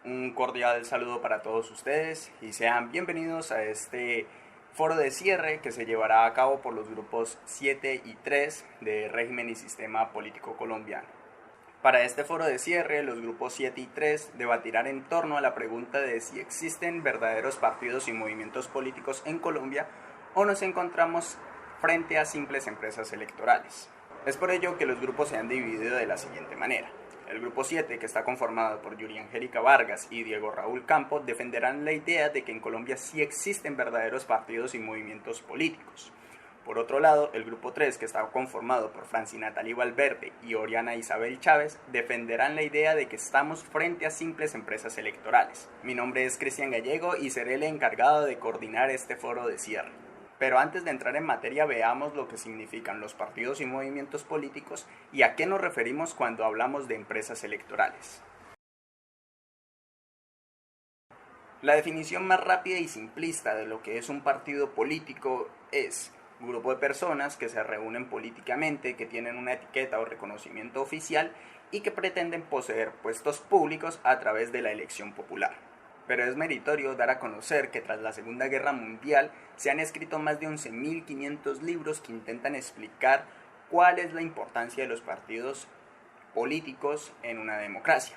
Un cordial saludo para todos ustedes y sean bienvenidos a este foro de cierre que se llevará a cabo por los grupos 7 y 3 de Régimen y Sistema Político Colombiano. Para este foro de cierre, los grupos 7 y 3 debatirán en torno a la pregunta de si existen verdaderos partidos y movimientos políticos en Colombia o nos encontramos frente a simples empresas electorales. Es por ello que los grupos se han dividido de la siguiente manera. El grupo 7, que está conformado por Yuri Angélica Vargas y Diego Raúl Campo, defenderán la idea de que en Colombia sí existen verdaderos partidos y movimientos políticos. Por otro lado, el grupo 3, que está conformado por Franci Natalie Valverde y Oriana Isabel Chávez, defenderán la idea de que estamos frente a simples empresas electorales. Mi nombre es Cristian Gallego y seré el encargado de coordinar este foro de cierre. Pero antes de entrar en materia, veamos lo que significan los partidos y movimientos políticos y a qué nos referimos cuando hablamos de empresas electorales. La definición más rápida y simplista de lo que es un partido político es un grupo de personas que se reúnen políticamente, que tienen una etiqueta o reconocimiento oficial y que pretenden poseer puestos públicos a través de la elección popular. Pero es meritorio dar a conocer que tras la Segunda Guerra Mundial se han escrito más de 11.500 libros que intentan explicar cuál es la importancia de los partidos políticos en una democracia.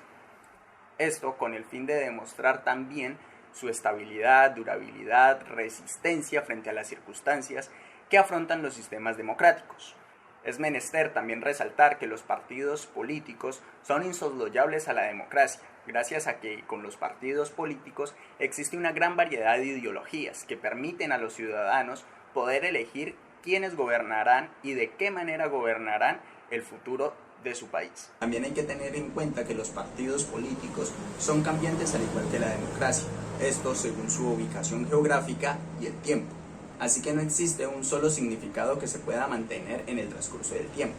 Esto con el fin de demostrar también su estabilidad, durabilidad, resistencia frente a las circunstancias que afrontan los sistemas democráticos. Es menester también resaltar que los partidos políticos son insoslayables a la democracia, gracias a que con los partidos políticos existe una gran variedad de ideologías que permiten a los ciudadanos poder elegir quiénes gobernarán y de qué manera gobernarán el futuro de su país. También hay que tener en cuenta que los partidos políticos son cambiantes al igual que la democracia, esto según su ubicación geográfica y el tiempo. Así que no existe un solo significado que se pueda mantener en el transcurso del tiempo.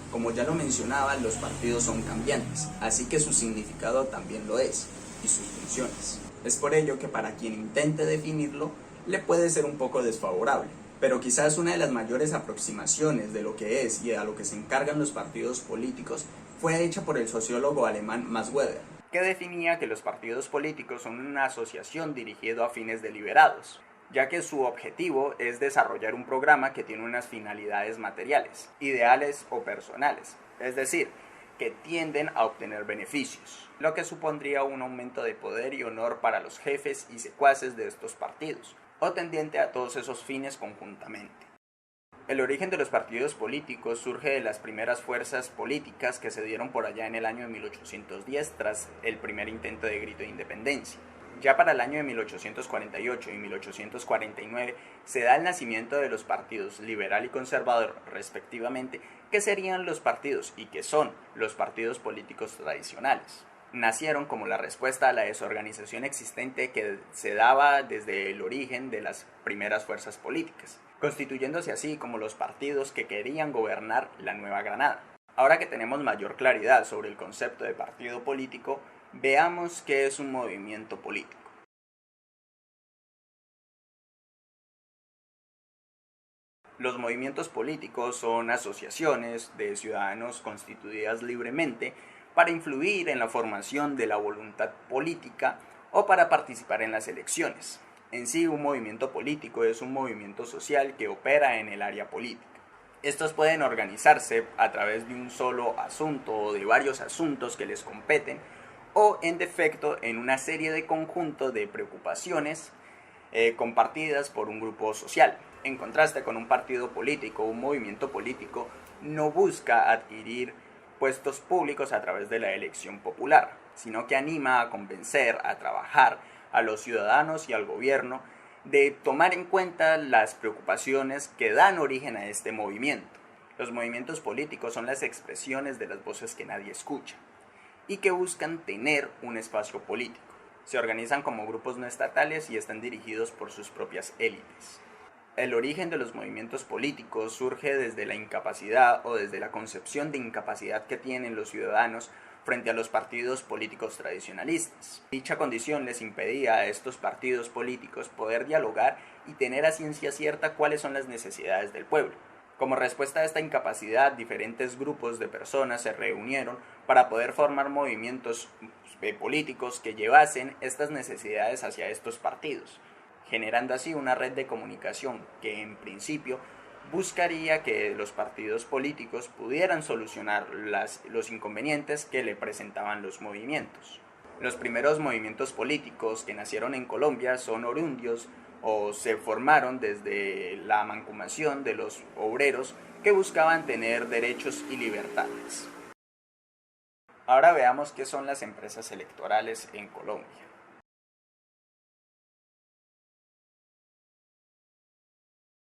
Como ya lo mencionaba, los partidos son cambiantes, así que su significado también lo es, y sus funciones. Es por ello que para quien intente definirlo, le puede ser un poco desfavorable. Pero quizás una de las mayores aproximaciones de lo que es y a lo que se encargan los partidos políticos fue hecha por el sociólogo alemán Max Weber, que definía que los partidos políticos son una asociación dirigida a fines deliberados, ya que su objetivo es desarrollar un programa que tiene unas finalidades materiales, ideales o personales, es decir, que tienden a obtener beneficios, lo que supondría un aumento de poder y honor para los jefes y secuaces de estos partidos, o tendiente a todos esos fines conjuntamente. El origen de los partidos políticos surge de las primeras fuerzas políticas que se dieron por allá en el año de 1810 tras el primer intento de grito de independencia. Ya para el año de 1848 y 1849 se da el nacimiento de los partidos liberal y conservador respectivamente, que serían los partidos y que son los partidos políticos tradicionales. Nacieron como la respuesta a la desorganización existente que se daba desde el origen de las primeras fuerzas políticas, constituyéndose así como los partidos que querían gobernar la Nueva Granada. Ahora que tenemos mayor claridad sobre el concepto de partido político, veamos qué es un movimiento político. Los movimientos políticos son asociaciones de ciudadanos constituidas libremente para influir en la formación de la voluntad política o para participar en las elecciones. En sí, un movimiento político es un movimiento social que opera en el área política. Estos pueden organizarse a través de un solo asunto o de varios asuntos que les competen, o en defecto en una serie de conjuntos de preocupaciones compartidas por un grupo social. En contraste con un partido político, un movimiento político no busca adquirir puestos públicos a través de la elección popular, sino que anima a convencer, a trabajar a los ciudadanos y al gobierno de tomar en cuenta las preocupaciones que dan origen a este movimiento. Los movimientos políticos son las expresiones de las voces que nadie escucha y que buscan tener un espacio político. Se organizan como grupos no estatales y están dirigidos por sus propias élites. El origen de los movimientos políticos surge desde la incapacidad o desde la concepción de incapacidad que tienen los ciudadanos frente a los partidos políticos tradicionalistas. Dicha condición les impedía a estos partidos políticos poder dialogar y tener a ciencia cierta cuáles son las necesidades del pueblo. Como respuesta a esta incapacidad, diferentes grupos de personas se reunieron para poder formar movimientos políticos que llevasen estas necesidades hacia estos partidos, generando así una red de comunicación que en principio buscaría que los partidos políticos pudieran solucionar los inconvenientes que le presentaban los movimientos. Los primeros movimientos políticos que nacieron en Colombia son oriundos o se formaron desde la mancomunación de los obreros que buscaban tener derechos y libertades. Ahora veamos qué son las empresas electorales en Colombia.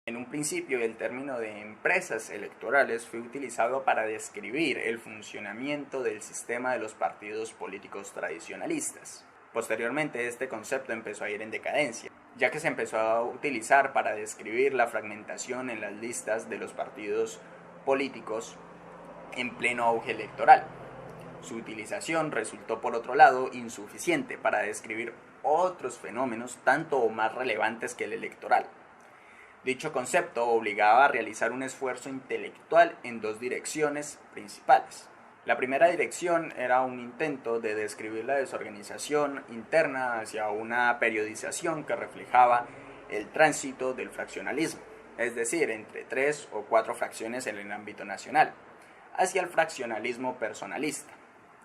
En un principio, el término de empresas electorales fue utilizado para describir el funcionamiento del sistema de los partidos políticos tradicionalistas. Posteriormente, este concepto empezó a ir en decadencia, ya que se empezó a utilizar para describir la fragmentación en las listas de los partidos políticos en pleno auge electoral. Su utilización resultó, por otro lado, insuficiente para describir otros fenómenos tanto o más relevantes que el electoral. Dicho concepto obligaba a realizar un esfuerzo intelectual en dos direcciones principales. La primera dirección era un intento de describir la desorganización interna hacia una periodización que reflejaba el tránsito del fraccionalismo, es decir, entre 3 o 4 fracciones en el ámbito nacional, hacia el fraccionalismo personalista,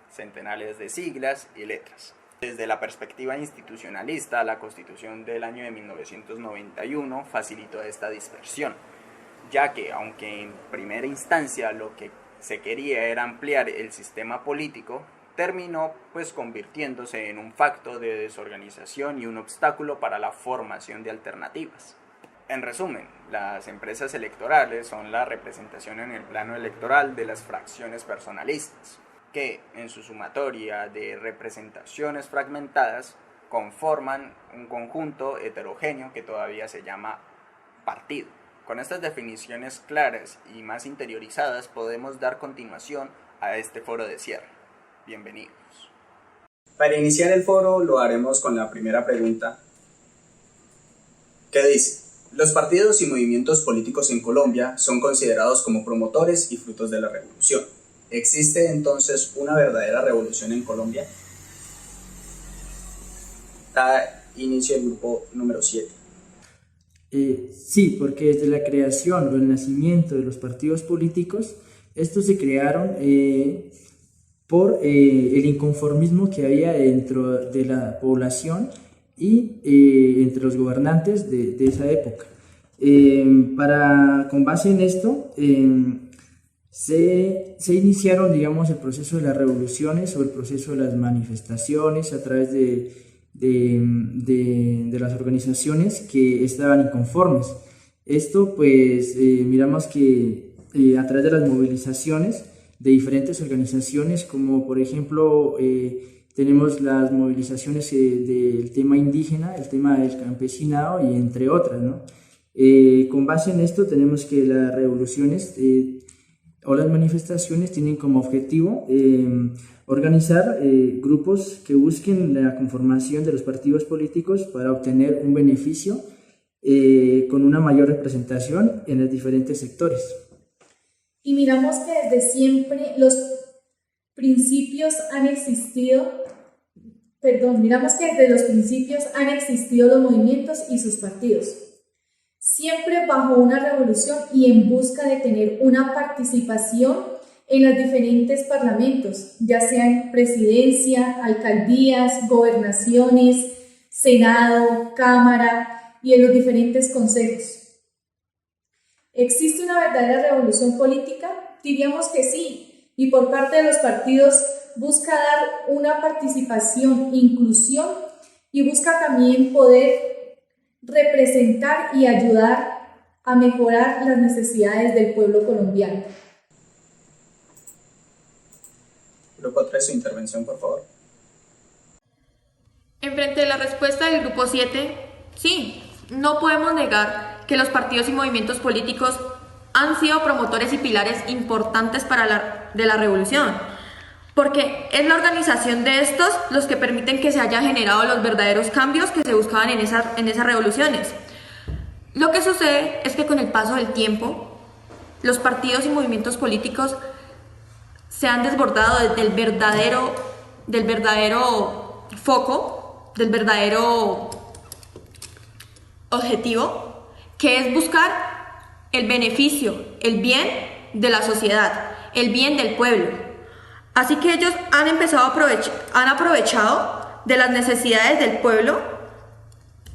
centenares de siglas y letras. Desde la perspectiva institucionalista, la Constitución del año de 1991 facilitó esta dispersión, ya que, aunque en primera instancia lo que se quería era ampliar el sistema político, terminó convirtiéndose en un factor de desorganización y un obstáculo para la formación de alternativas. En resumen, las empresas electorales son la representación en el plano electoral de las fracciones personalistas, que en su sumatoria de representaciones fragmentadas conforman un conjunto heterogéneo que todavía se llama partido. Con estas definiciones claras y más interiorizadas podemos dar continuación a este foro de cierre. Bienvenidos. Para iniciar el foro lo haremos con la primera pregunta, que dice: los partidos y movimientos políticos en Colombia son considerados como promotores y frutos de la revolución. ¿Existe entonces una verdadera revolución en Colombia? Da inicio el grupo número 7. Sí, porque desde la creación o el nacimiento de los partidos políticos, estos se crearon por el inconformismo que había dentro de la población y entre los gobernantes de esa época. Con base en esto, se iniciaron, digamos, el proceso de las revoluciones o el proceso de las manifestaciones a través de las organizaciones que estaban inconformes. Esto, miramos que a través de las movilizaciones de diferentes organizaciones, como por ejemplo tenemos las movilizaciones del tema indígena, el tema del campesinado y entre otras, ¿no? Con base en esto tenemos que las revoluciones o las manifestaciones tienen como objetivo organizar grupos que busquen la conformación de los partidos políticos para obtener un beneficio con una mayor representación en los diferentes sectores. Y miramos que desde siempre miramos que desde los principios han existido los movimientos y sus partidos, siempre bajo una revolución y en busca de tener una participación en los diferentes parlamentos, ya sean presidencia, alcaldías, gobernaciones, senado, cámara y en los diferentes consejos. ¿Existe una verdadera revolución política? Diríamos que sí, y por parte de los partidos busca dar una participación, inclusión y busca también poder representar y ayudar a mejorar las necesidades del pueblo colombiano. Grupo 3, su intervención, por favor. En frente de la respuesta del grupo 7, sí, no podemos negar que los partidos y movimientos políticos han sido promotores y pilares importantes de la revolución, porque es la organización de estos los que permiten que se hayan generado los verdaderos cambios que se buscaban en esas revoluciones. Lo que sucede es que con el paso del tiempo, los partidos y movimientos políticos se han desbordado del verdadero foco, del verdadero objetivo, que es buscar el beneficio, el bien de la sociedad, el bien del pueblo. Así que ellos han aprovechado de las necesidades del pueblo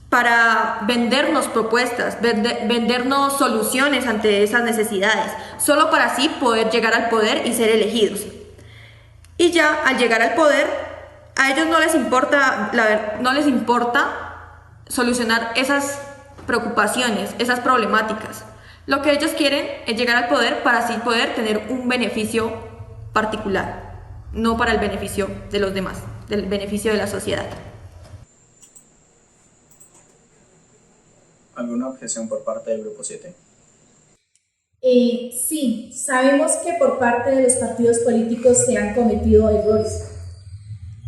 para vendernos propuestas, vendernos soluciones ante esas necesidades, solo para así poder llegar al poder y ser elegidos. Y ya al llegar al poder, a ellos no les importa solucionar esas preocupaciones, esas problemáticas. Lo que ellos quieren es llegar al poder para así poder tener un beneficio particular, no para el beneficio de los demás, del beneficio de la sociedad. ¿Alguna objeción por parte del Grupo 7? Sí, sabemos que por parte de los partidos políticos se han cometido errores.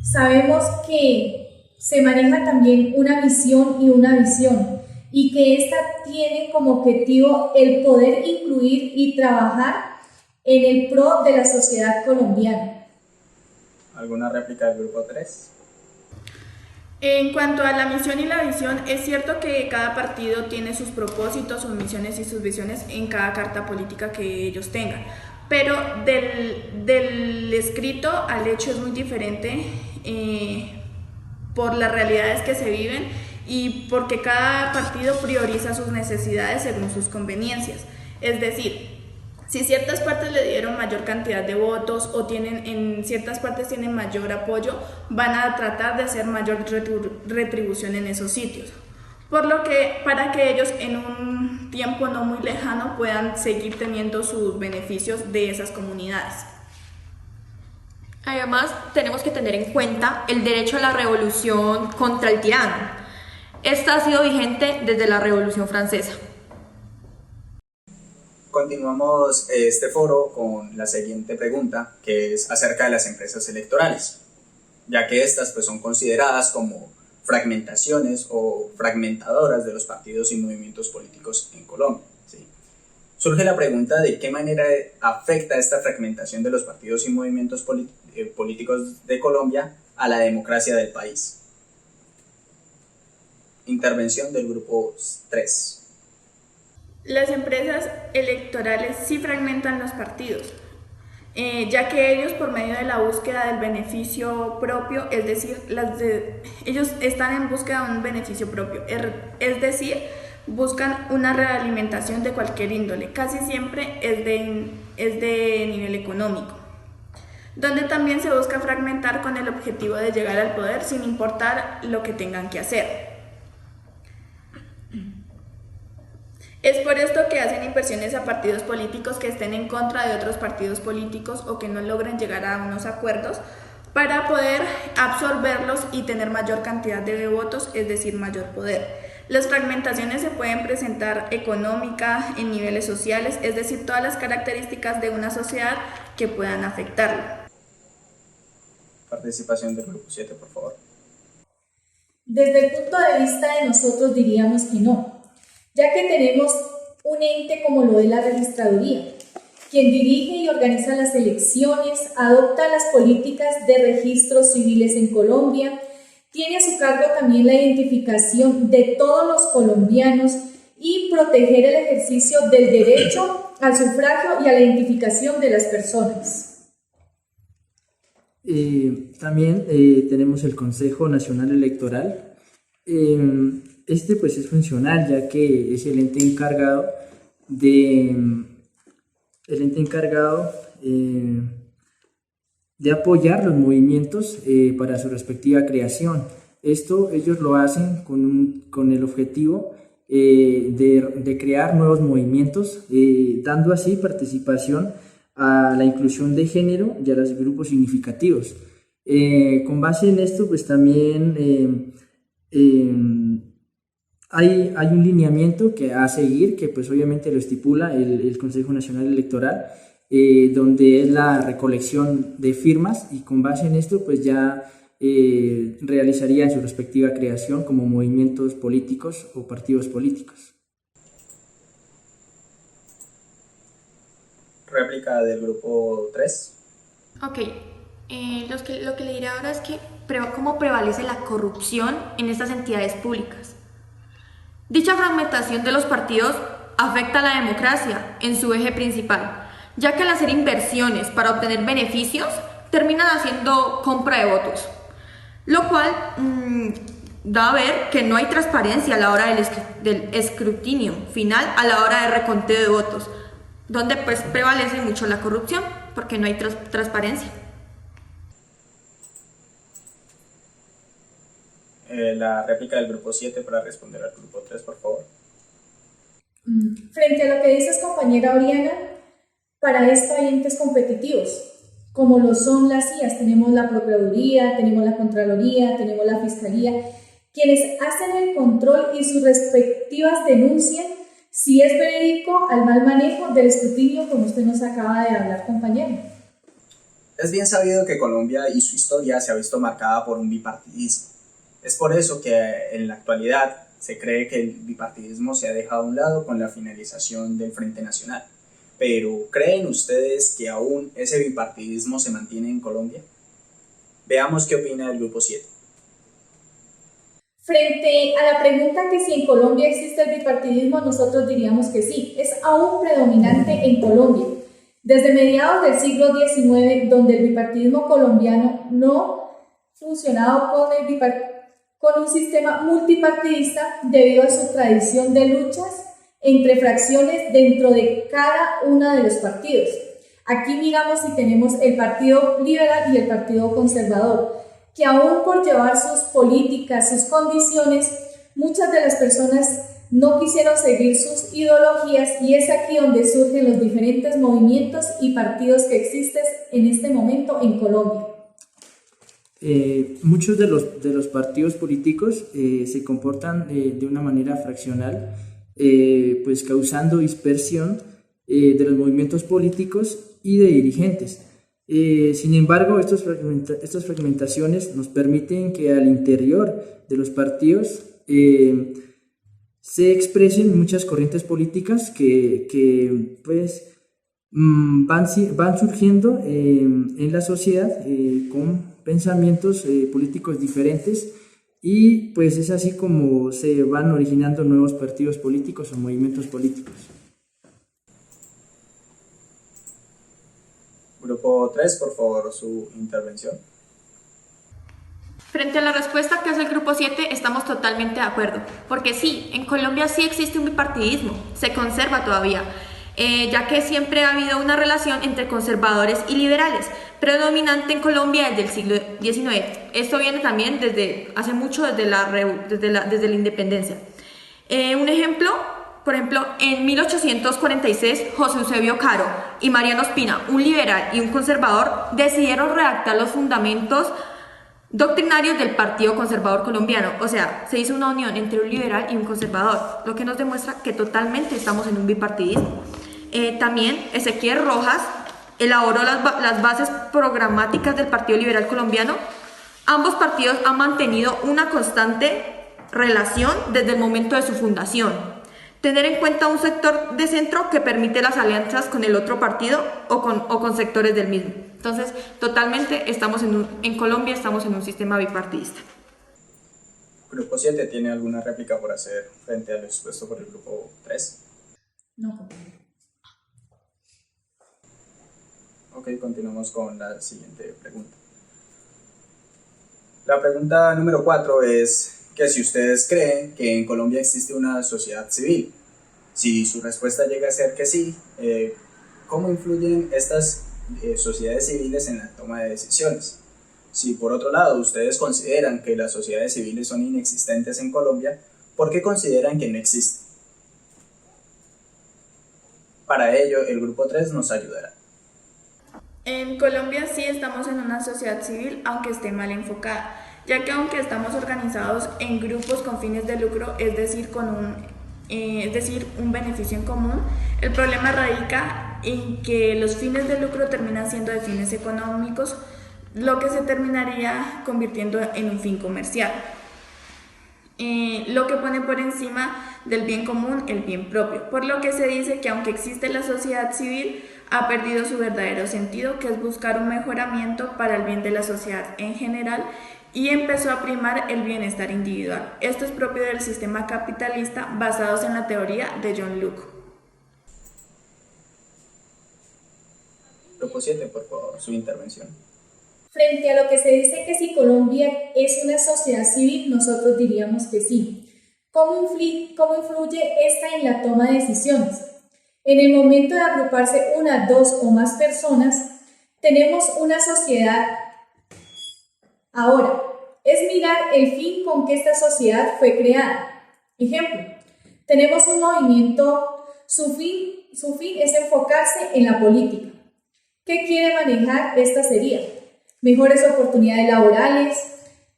Sabemos que se maneja también una misión y una visión, y que esta tiene como objetivo el poder incluir y trabajar en el pro de la sociedad colombiana. ¿Alguna réplica del Grupo 3? En cuanto a la misión y la visión, es cierto que cada partido tiene sus propósitos, sus misiones y sus visiones en cada carta política que ellos tengan, pero del escrito al hecho es muy diferente por las realidades que se viven y porque cada partido prioriza sus necesidades según sus conveniencias. Es decir, si ciertas partes le dieron mayor cantidad de votos o en ciertas partes tienen mayor apoyo, van a tratar de hacer mayor retribución en esos sitios. Por lo que, para que ellos en un tiempo no muy lejano puedan seguir teniendo sus beneficios de esas comunidades. Además, tenemos que tener en cuenta el derecho a la revolución contra el tirano. Esta ha sido vigente desde la Revolución Francesa. Continuamos este foro con la siguiente pregunta, que es acerca de las empresas electorales, ya que estas pues, son consideradas como fragmentaciones o fragmentadoras de los partidos y movimientos políticos en Colombia. ¿Sí? Surge la pregunta de qué manera afecta esta fragmentación de los partidos y movimientos políticos de Colombia a la democracia del país. Intervención del Grupo 3. Las empresas electorales sí fragmentan los partidos, ya que ellos por medio de la búsqueda del beneficio propio, es decir, ellos están en búsqueda de un beneficio propio, es decir, buscan una realimentación de cualquier índole, casi siempre es de nivel económico, donde también se busca fragmentar con el objetivo de llegar al poder sin importar lo que tengan que hacer. Es por esto que hacen inversiones a partidos políticos que estén en contra de otros partidos políticos o que no logren llegar a unos acuerdos para poder absorberlos y tener mayor cantidad de votos, es decir, mayor poder. Las fragmentaciones se pueden presentar económica, en niveles sociales, es decir, todas las características de una sociedad que puedan afectarla. Participación del Grupo 7, por favor. Desde el punto de vista de nosotros diríamos que no, ya que tenemos un ente como lo es la registraduría, quien dirige y organiza las elecciones, adopta las políticas de registros civiles en Colombia, tiene a su cargo también la identificación de todos los colombianos y proteger el ejercicio del derecho al sufragio y a la identificación de las personas. También tenemos el Consejo Nacional Electoral. Este pues es funcional, ya que es el ente encargado de apoyar los movimientos para su respectiva creación. Esto ellos lo hacen con el objetivo de crear nuevos movimientos, dando así participación a la inclusión de género y a los grupos significativos. Con base en esto, pues también hay un lineamiento que a seguir, que pues obviamente lo estipula el Consejo Nacional Electoral, donde es la recolección de firmas, y con base en esto pues ya realizaría su respectiva creación como movimientos políticos o partidos políticos. Réplica del Grupo 3. Ok, lo que le diré ahora es que cómo prevalece la corrupción en estas entidades públicas. Dicha fragmentación de los partidos afecta a la democracia en su eje principal, ya que al hacer inversiones para obtener beneficios, terminan haciendo compra de votos, lo cual da a ver que no hay transparencia a la hora del escrutinio final, a la hora de reconteo de votos, donde pues prevalece mucho la corrupción, porque no hay transparencia. La réplica del grupo 7 para responder al grupo 3, por favor. Frente a lo que dices, compañera Oriana, para esto hay entes competitivos, como lo son las IAS. Tenemos la Procuraduría, tenemos la Contraloría, tenemos la Fiscalía, quienes hacen el control y sus respectivas denuncias si es verídico al mal manejo del escrutinio, como usted nos acaba de hablar, compañero. Es bien sabido que Colombia y su historia se ha visto marcada por un bipartidismo. Es por eso que en la actualidad se cree que el bipartidismo se ha dejado a un lado con la finalización del Frente Nacional. Pero, ¿creen ustedes que aún ese bipartidismo se mantiene en Colombia? Veamos qué opina el grupo 7. Frente a la pregunta que si en Colombia existe el bipartidismo, nosotros diríamos que sí, es aún predominante en Colombia. Desde mediados del siglo XIX, donde el bipartidismo colombiano no funcionaba con un sistema multipartidista debido a su tradición de luchas entre fracciones dentro de cada uno de los partidos. Aquí miramos si tenemos el Partido Liberal y el Partido Conservador, que aún por llevar sus políticas, sus condiciones, muchas de las personas no quisieron seguir sus ideologías, y es aquí donde surgen los diferentes movimientos y partidos que existen en este momento en Colombia. Muchos de los partidos políticos se comportan de una manera fraccional, pues causando dispersión de los movimientos políticos y de dirigentes. Sin embargo, estas fragmentaciones nos permiten que al interior de los partidos se expresen muchas corrientes políticas que pues van surgiendo en la sociedad con pensamientos políticos diferentes, y pues es así como se van originando nuevos partidos políticos o movimientos políticos. Grupo 3, por favor, su intervención. Frente a la respuesta que hace el grupo 7, estamos totalmente de acuerdo, porque sí, en Colombia sí existe un bipartidismo, se conserva todavía, ya que siempre ha habido una relación entre conservadores y liberales, predominante en Colombia desde el siglo XIX. Esto viene también desde hace mucho, desde la independencia. Un ejemplo, por ejemplo, en 1846, José Eusebio Caro y Mariano Ospina, un liberal y un conservador, decidieron redactar los fundamentos doctrinarios del Partido Conservador Colombiano. O sea, se hizo una unión entre un liberal y un conservador, lo que nos demuestra que totalmente estamos en un bipartidismo. También Ezequiel Rojas elaboró las bases programáticas del Partido Liberal Colombiano. Ambos partidos han mantenido una constante relación desde el momento de su fundación. Tener en cuenta un sector de centro que permite las alianzas con el otro partido o con sectores del mismo. Entonces, totalmente estamos en Colombia estamos en un sistema bipartidista. ¿Grupo 7 tiene alguna réplica por hacer frente a lo expuesto por el grupo 3? No, compañero. Ok, continuamos con la siguiente pregunta. La pregunta número 4 es que si ustedes creen que en Colombia existe una sociedad civil. Si su respuesta llega a ser que sí, ¿cómo influyen estas sociedades civiles en la toma de decisiones? Si por otro lado ustedes consideran que las sociedades civiles son inexistentes en Colombia, ¿por qué consideran que no existen? Para ello, el grupo 3 nos ayudará. En Colombia sí estamos en una sociedad civil, aunque esté mal enfocada, ya que aunque estamos organizados en grupos con fines de lucro, es decir, un beneficio en común, el problema radica en que los fines de lucro terminan siendo de fines económicos, lo que se terminaría convirtiendo en un fin comercial, lo que pone por encima del bien común el bien propio, por lo que se dice que aunque existe la sociedad civil, ha perdido su verdadero sentido, que es buscar un mejoramiento para el bien de la sociedad en general, y empezó a primar el bienestar individual. Esto es propio del sistema capitalista basados en la teoría de John Locke. Grupo 7, por favor, su intervención. Frente a lo que se dice que si Colombia es una sociedad civil, nosotros diríamos que sí. ¿Cómo influye esta en la toma de decisiones? En el momento de agruparse una, dos o más personas, tenemos una sociedad. Ahora, es mirar el fin con que esta sociedad fue creada. Ejemplo, tenemos un movimiento, su fin es enfocarse en la política. ¿Qué quiere manejar? Esta sería mejores oportunidades laborales,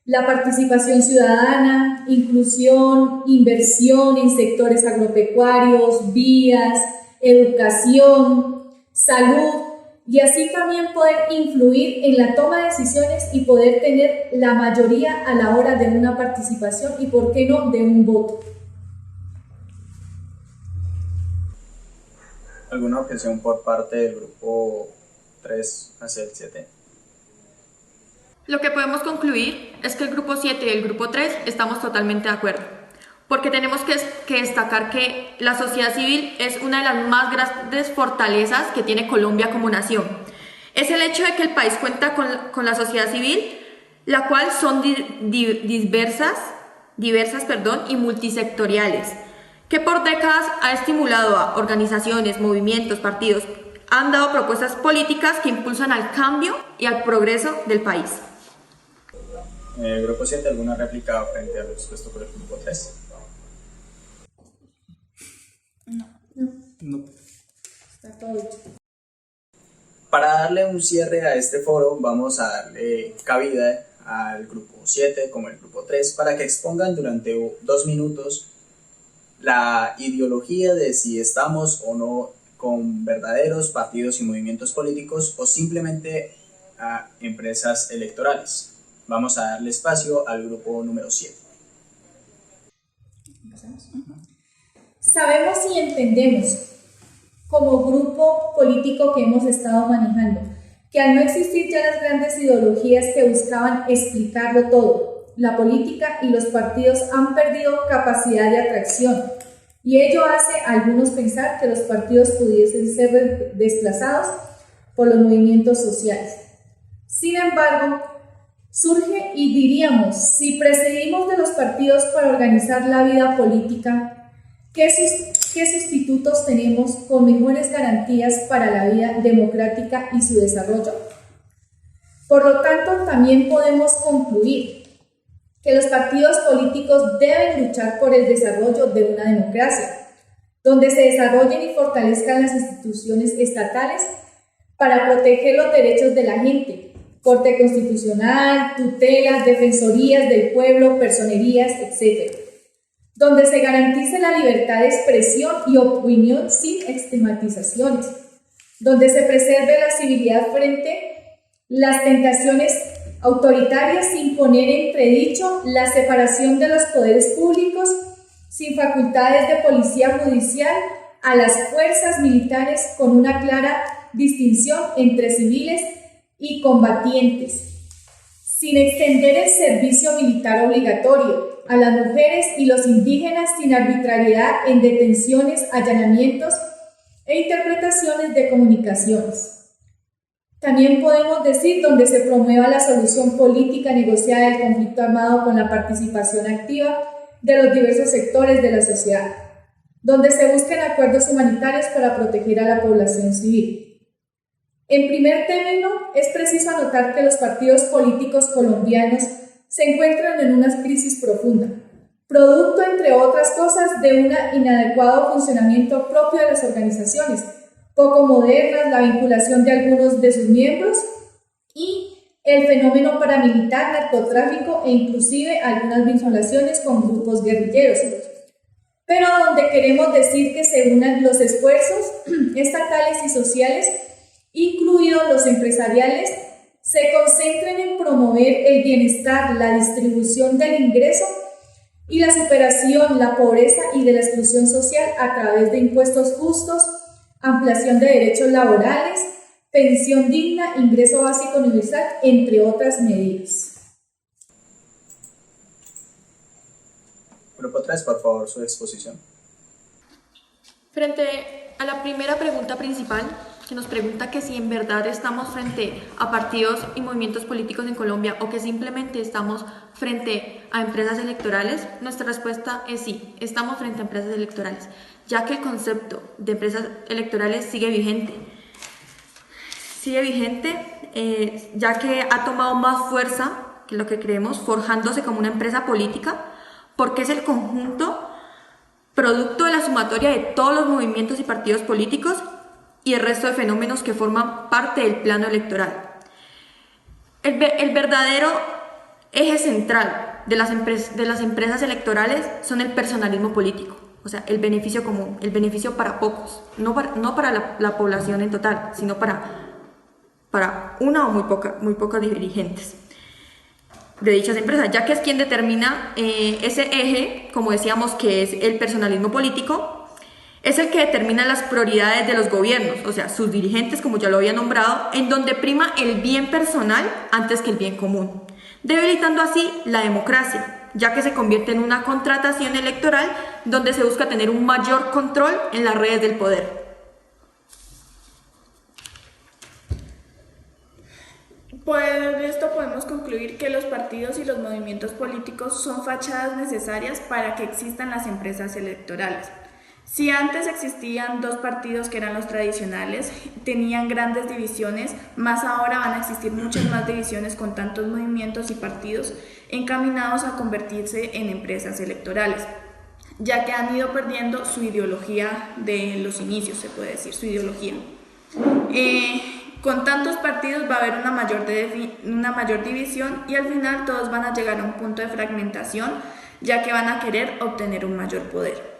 la participación ciudadana, inclusión, inversión en sectores agropecuarios, vías, educación, salud, y así también poder influir en la toma de decisiones y poder tener la mayoría a la hora de una participación y, por qué no, de un voto. ¿Alguna objeción por parte del grupo 3 hacia el 7? Lo que podemos concluir es que el grupo 7 y el grupo 3 estamos totalmente de acuerdo, porque tenemos que destacar que la sociedad civil es una de las más grandes fortalezas que tiene Colombia como nación. Es el hecho de que el país cuenta con la sociedad civil, la cual son diversas y multisectoriales, que por décadas ha estimulado a organizaciones, movimientos, partidos, han dado propuestas políticas que impulsan al cambio y al progreso del país. Grupo 7, ¿alguna réplica frente a lo expuesto por el grupo 3? No. Está todo hecho. Para darle un cierre a este foro, vamos a darle cabida al grupo 7 como el grupo 3 para que expongan durante 2 minutos la ideología de si estamos o no con verdaderos partidos y movimientos políticos o simplemente a empresas electorales. Vamos a darle espacio al grupo número 7. Sabemos y entendemos, como grupo político que hemos estado manejando, que al no existir ya las grandes ideologías que buscaban explicarlo todo, la política y los partidos han perdido capacidad de atracción, y ello hace a algunos pensar que los partidos pudiesen ser desplazados por los movimientos sociales. Sin embargo, surge y diríamos, si prescindimos de los partidos para organizar la vida política, ¿qué sustitutos tenemos con mejores garantías para la vida democrática y su desarrollo? Por lo tanto, también podemos concluir que los partidos políticos deben luchar por el desarrollo de una democracia, donde se desarrollen y fortalezcan las instituciones estatales para proteger los derechos de la gente, Corte Constitucional, tutelas, defensorías del pueblo, personerías, etc., donde se garantice la libertad de expresión y opinión sin estigmatizaciones, donde se preserve la civilidad frente a las tentaciones autoritarias sin poner en entredicho la separación de los poderes públicos, sin facultades de policía judicial a las fuerzas militares con una clara distinción entre civiles y combatientes, sin extender el servicio militar obligatorio a las mujeres y los indígenas sin arbitrariedad en detenciones, allanamientos e interpretaciones de comunicaciones. También podemos decir donde se promueva la solución política negociada del conflicto armado con la participación activa de los diversos sectores de la sociedad, donde se busquen acuerdos humanitarios para proteger a la población civil. En primer término, es preciso anotar que los partidos políticos colombianos se encuentran en una crisis profunda, producto, entre otras cosas, de un inadecuado funcionamiento propio de las organizaciones, poco modernas, la vinculación de algunos de sus miembros y el fenómeno paramilitar, narcotráfico e inclusive algunas vinculaciones con grupos guerrilleros. Pero donde queremos decir que se unan los esfuerzos estatales y sociales, incluidos los empresariales, se concentren en promover el bienestar, la distribución del ingreso y la superación, la pobreza y de la exclusión social a través de impuestos justos, ampliación de derechos laborales, pensión digna, ingreso básico universal, entre otras medidas. Grupo 3, por favor, su exposición. Frente a la primera pregunta principal, que nos pregunta que si en verdad estamos frente a partidos y movimientos políticos en Colombia o que simplemente estamos frente a empresas electorales, nuestra respuesta es sí, estamos frente a empresas electorales, ya que el concepto de empresas electorales sigue vigente, ya que ha tomado más fuerza que lo que creemos, forjándose como una empresa política, porque es el conjunto producto de la sumatoria de todos los movimientos y partidos políticos y el resto de fenómenos que forman parte del plano electoral. El verdadero eje central de las empresas electorales son el personalismo político, o sea, el beneficio común, el beneficio para pocos, no para la población en total, sino para una o muy pocos dirigentes de dichas empresas, ya que es quien determina ese eje, como decíamos, que es el personalismo político, es el que determina las prioridades de los gobiernos, o sea, sus dirigentes, como ya lo había nombrado, en donde prima el bien personal antes que el bien común, debilitando así la democracia, ya que se convierte en una contratación electoral donde se busca tener un mayor control en las redes del poder. Pues de esto podemos concluir que los partidos y los movimientos políticos son fachadas necesarias para que existan las empresas electorales. Si antes existían dos partidos que eran los tradicionales, tenían grandes divisiones, más ahora van a existir muchas más divisiones con tantos movimientos y partidos encaminados a convertirse en empresas electorales, ya que han ido perdiendo su ideología de los inicios, se puede decir, su ideología. Con tantos partidos va a haber una mayor división y al final todos van a llegar a un punto de fragmentación, ya que van a querer obtener un mayor poder.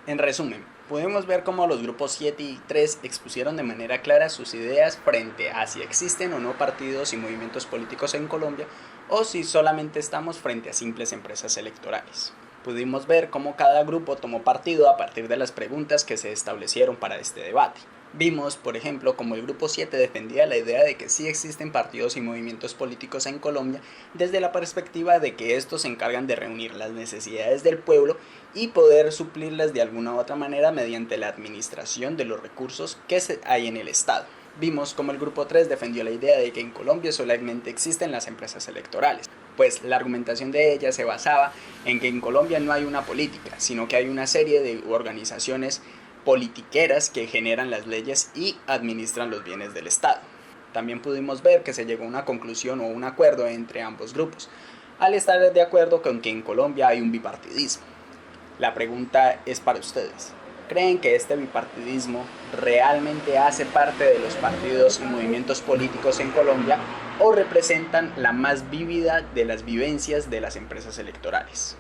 En resumen, podemos ver cómo los grupos 7 y 3 expusieron de manera clara sus ideas frente a si existen o no partidos y movimientos políticos en Colombia o si solamente estamos frente a simples empresas electorales. Pudimos ver cómo cada grupo tomó partido a partir de las preguntas que se establecieron para este debate. Vimos, por ejemplo, cómo el grupo 7 defendía la idea de que sí existen partidos y movimientos políticos en Colombia desde la perspectiva de que estos se encargan de reunir las necesidades del pueblo y poder suplirlas de alguna u otra manera mediante la administración de los recursos que hay en el Estado. Vimos cómo el grupo 3 defendió la idea de que en Colombia solamente existen las empresas electorales, pues la argumentación de ella se basaba en que en Colombia no hay una política, sino que hay una serie de organizaciones politiqueras que generan las leyes y administran los bienes del Estado. También pudimos ver que se llegó a una conclusión o un acuerdo entre ambos grupos, al estar de acuerdo con que en Colombia hay un bipartidismo. La pregunta es para ustedes. ¿Creen que este bipartidismo realmente hace parte de los partidos y movimientos políticos en Colombia o representan la más vívida de las vivencias de las empresas electorales?